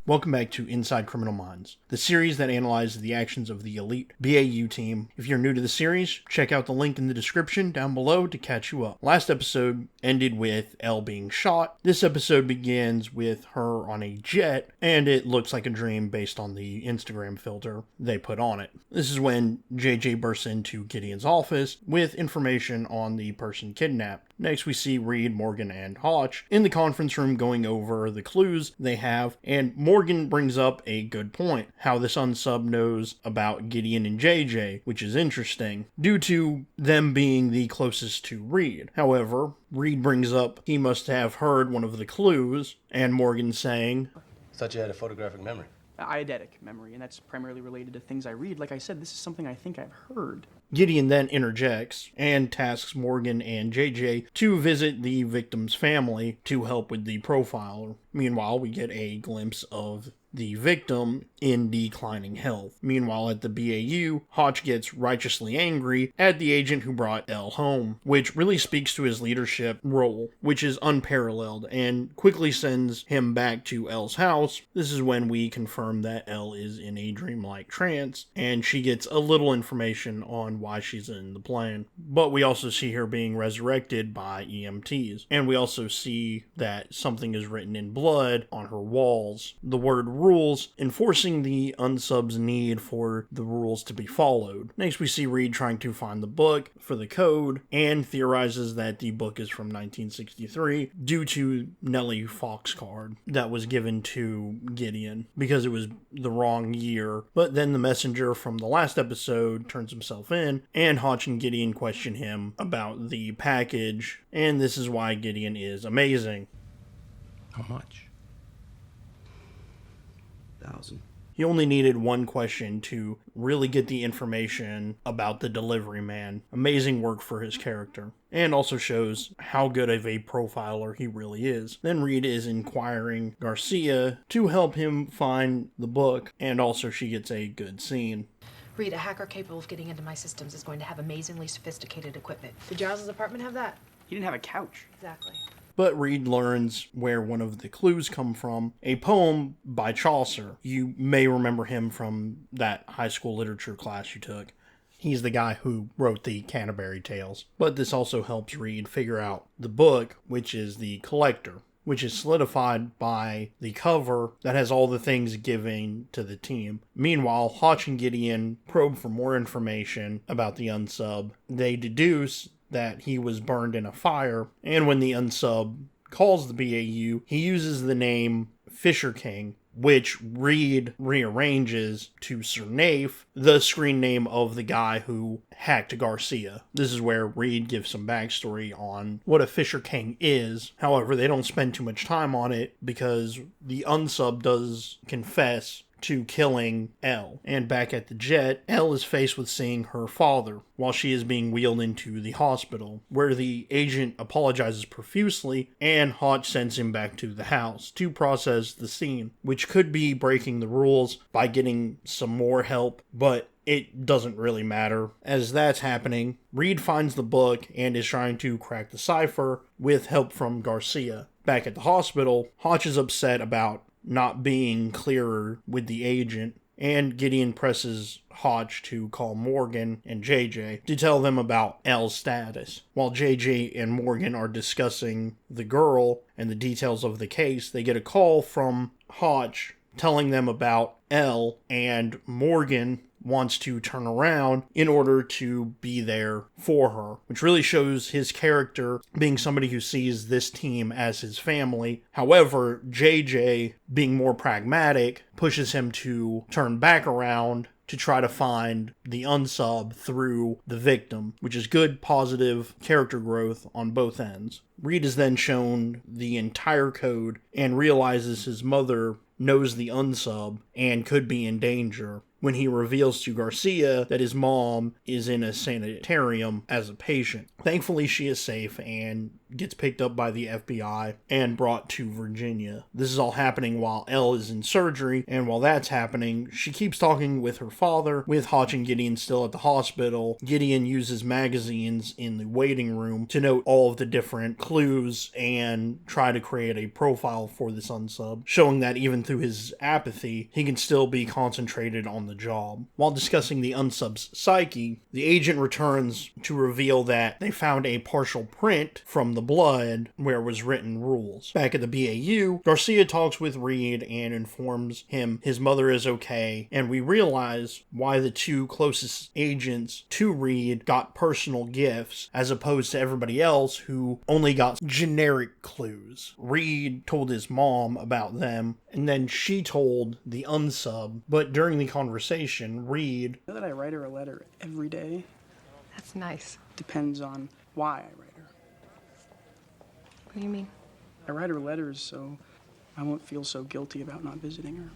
Welcome back to Inside Criminal Minds, the series that analyzes the actions of the elite BAU team. If you're new to the series, check out the link in the description down below to catch you up. Last episode ended with Elle being shot. This episode begins with her on a jet, and it looks like a dream based on the Instagram filter they put on it. This is when JJ bursts into Gideon's office with information on the person kidnapped. Next, we see Reed, Morgan, and Hotch in the conference room going over the clues they have, and Morgan brings up a good point, how this unsub knows about Gideon and JJ, which is interesting, due to them being the closest to Reed. However, Reed brings up he must have heard one of the clues, and Morgan saying, I thought you had a photographic memory. Eidetic memory, and that's primarily related to things I read. Like I said, this is something I think I've heard. Gideon then interjects and tasks Morgan and JJ to visit the victim's family to help with the profiler. Meanwhile, we get a glimpse of the victim in declining health. Meanwhile, at the BAU, Hotch gets righteously angry at the agent who brought Elle home, which really speaks to his leadership role, which is unparalleled, and quickly sends him back to Elle's house. This is when we confirm that Elle is in a dreamlike trance, and she gets a little information on why she's in the plan. But we also see her being resurrected by EMTs, and we also see that something is written in blood on her walls. The word rules, enforcing the unsub's need for the rules to be followed. Next, we see Reed trying to find the book for the code, and theorizes that the book is from 1963 due to Nellie Foxcard that was given to Gideon because it was the wrong year. But then the messenger from the last episode turns himself in, and Hotch and Gideon question him about the package, and this is why Gideon is amazing. How much? 1,000. He only needed one question to really get the information about the delivery man. Amazing work for his character. And also shows how good of a profiler he really is. Then Reed is inquiring Garcia to help him find the book, and also she gets a good scene. Reed, a hacker capable of getting into my systems is going to have amazingly sophisticated equipment. Did Giles' apartment have that? He didn't have a couch. Exactly. But Reed learns where one of the clues come from, a poem by Chaucer. You may remember him from that high school literature class you took. He's the guy who wrote the Canterbury Tales. But this also helps Reed figure out the book, which is the Collector, which is solidified by the cover that has all the things given to the team. Meanwhile, Hotch and Gideon probe for more information about the unsub. They deduce that he was burned in a fire, and when the unsub calls the BAU, he uses the name Fisher King, which Reed rearranges to Sir Nafe, the screen name of the guy who hacked Garcia. This is where Reed gives some backstory on what a Fisher King is. However, they don't spend too much time on it because the unsub does confess to killing Elle. And back at the jet, Elle is faced with seeing her father while she is being wheeled into the hospital, where the agent apologizes profusely, and Hotch sends him back to the house to process the scene, which could be breaking the rules by getting some more help, but it doesn't really matter. As that's happening, Reed finds the book and is trying to crack the cipher with help from Garcia. Back at the hospital, Hotch is upset about not being clearer with the agent, and Gideon presses Hotch to call Morgan and JJ to tell them about Elle's status. While JJ and Morgan are discussing the girl and the details of the case, they get a call from Hotch telling them about Elle, and Morgan wants to turn around in order to be there for her, which really shows his character being somebody who sees this team as his family. However, JJ, being more pragmatic, pushes him to turn back around to try to find the unsub through the victim, which is good, positive character growth on both ends. Reed is then shown the entire code and realizes his mother knows the unsub and could be in danger when he reveals to Garcia that his mom is in a sanitarium as a patient. Thankfully, she is safe, and gets picked up by the FBI and brought to Virginia. This is all happening while Elle is in surgery, and while that's happening, she keeps talking with her father, with Hotch and Gideon still at the hospital. Gideon uses magazines in the waiting room to note all of the different clues and try to create a profile for this unsub, showing that even through his apathy, he can still be concentrated on the job. While discussing the unsub's psyche, the agent returns to reveal that they found a partial print from the blood where was written rules. Back at the BAU, Garcia talks with Reed and informs him his mother is okay, and we realize why the two closest agents to Reed got personal gifts as opposed to everybody else who only got generic clues. Reed told his mom about them, and then she told the unsub, but during the conversation, Reed... You know that I write her a letter every day? That's nice. Depends on why I write her. What do you mean? I write her letters so I won't feel so guilty about not visiting her.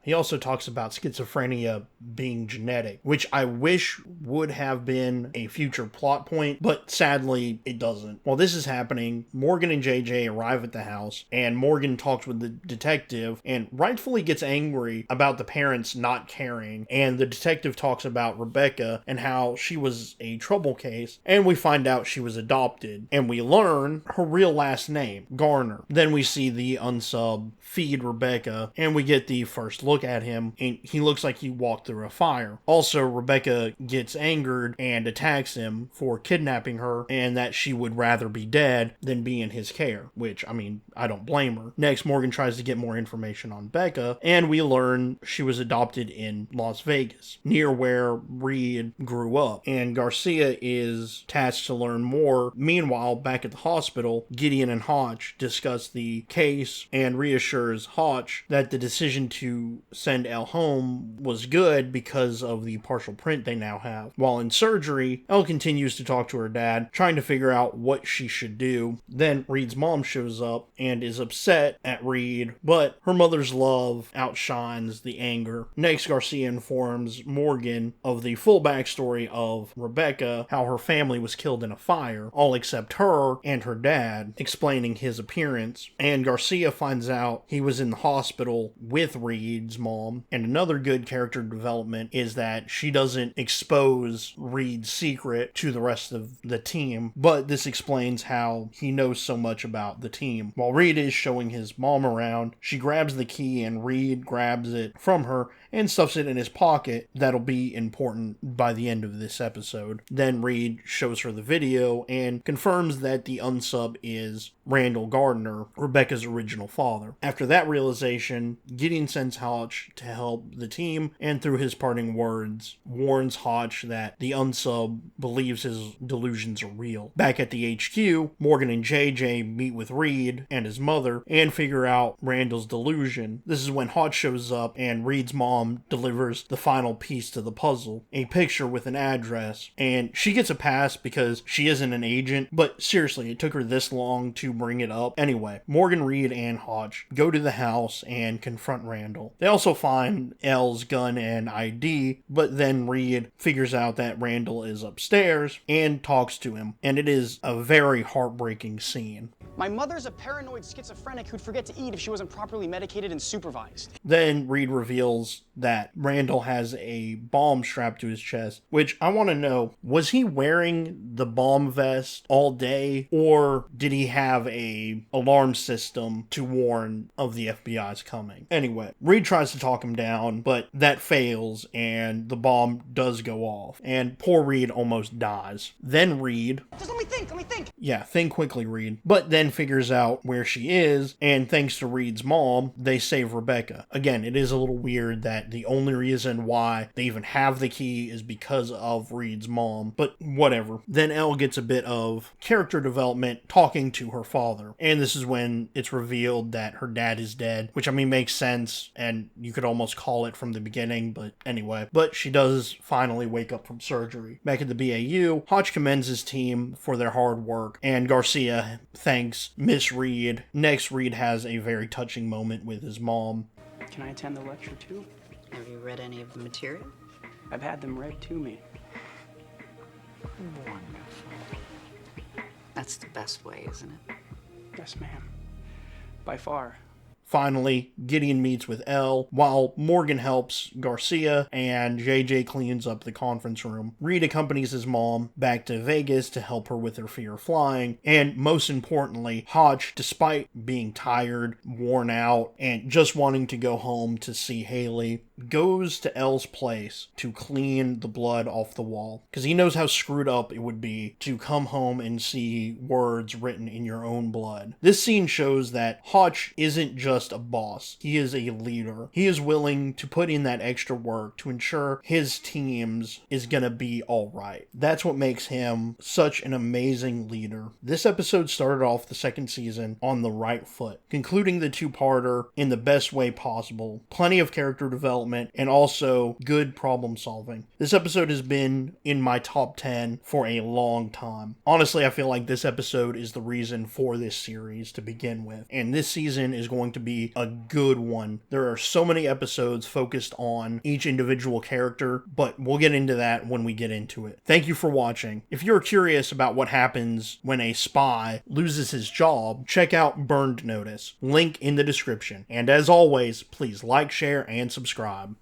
He also talks about schizophrenia being genetic, which I wish would have been a future plot point, but sadly it doesn't. While this is happening, Morgan and JJ arrive at the house, and Morgan talks with the detective and rightfully gets angry about the parents not caring, and the detective talks about Rebecca and how she was a trouble case, and we find out she was adopted, and we learn her real last name, Garner. Then we see the unsub feed Rebecca, and we get the first look at him, and he looks like he walked through a fire. Also, Rebecca gets angered and attacks him for kidnapping her, and that she would rather be dead than be in his care, which, I mean, I don't blame her. Next, Morgan tries to get more information on Becca, and we learn she was adopted in Las Vegas, near where Reed grew up, and Garcia is tasked to learn more. Meanwhile, back at the hospital, Gideon and Hotch discuss the case and reassures Hotch that the decision to send Elle home was good because of the partial print they now have. While in surgery, Elle continues to talk to her dad, trying to figure out what she should do. Then Reed's mom shows up and is upset at Reed, but her mother's love outshines the anger. Next, Garcia informs Morgan of the full backstory of Rebecca, how her family was killed in a fire, all except her and her dad, explaining his appearance. And Garcia finds out he was in the hospital with Reed's mom. And another good character development is that she doesn't expose Reed's secret to the rest of the team, but this explains how he knows so much about the team. While Reed is showing his mom around, she grabs the key and Reed grabs it from her and stuffs it in his pocket. That'll be important by the end of this episode. Then Reed shows her the video and confirms that the unsub is Randall Gardner, Rebecca's original father. After that realization, Gideon sends Hotch to help the team, and through his parting words, warns Hotch that the unsub believes his delusions are real. Back at the HQ, Morgan and JJ meet with Reed and his mother and figure out Randall's delusion. This is when Hotch shows up and Reed's mom delivers the final piece to the puzzle, a picture with an address, and she gets a pass because she isn't an agent, but seriously, it took her this long to bring it up. Anyway, Morgan, Reed, and Hotch go to the house and confront Randall. They also find Elle's gun and ID, but then Reed figures out that Randall is upstairs and talks to him, and it is a very heartbreaking scene. My mother's a paranoid schizophrenic who'd forget to eat if she wasn't properly medicated and supervised. Then Reed reveals that Randall has a bomb strapped to his chest, which I want to know, was he wearing the bomb vest all day, or did he have a alarm system to warn of the FBI's coming? Anyway, Reed tries to talk him down, but that fails and the bomb does go off, and poor Reed almost dies. Then Reed... Just let me think! Yeah, think quickly, Reed. But then figures out where she is, and thanks to Reed's mom, they save Rebecca. Again, it is a little weird that the only reason why they even have the key is because of Reed's mom, but whatever. Then Elle gets a bit of character development talking to her father, and this is when it's revealed that her dad is dead, which I mean makes sense, and you could almost call it from the beginning, but anyway. But she does finally wake up from surgery. Back at the BAU, Hotch commends his team for their hard work, and Garcia thanks Miss Reed. Next, Reed has a very touching moment with his mom. Can I attend the lecture too? Have you read any of the material? I've had them read to me. That's the best way, isn't it? Yes, ma'am. By far. Finally, Gideon meets with Elle, while Morgan helps Garcia and JJ cleans up the conference room. Reed accompanies his mom back to Vegas to help her with her fear of flying, and most importantly, Hotch, despite being tired, worn out, and just wanting to go home to see Haley, goes to Elle's place to clean the blood off the wall, because he knows how screwed up it would be to come home and see words written in your own blood. This scene shows that Hotch isn't just a boss, he is a leader. He is willing to put in that extra work to ensure his teams is gonna be alright. That's what makes him such an amazing leader. This episode started off the second season on the right foot, concluding the two-parter in the best way possible. Plenty of character development and also good problem solving. This episode has been in my top 10 for a long time. Honestly, I feel like this episode is the reason for this series to begin with, and this season is going to be a good one. There are so many episodes focused on each individual character, but we'll get into that when we get into it. Thank you for watching. If you're curious about what happens when a spy loses his job, check out Burned Notice. Link in the description. And as always, please like, share, and subscribe.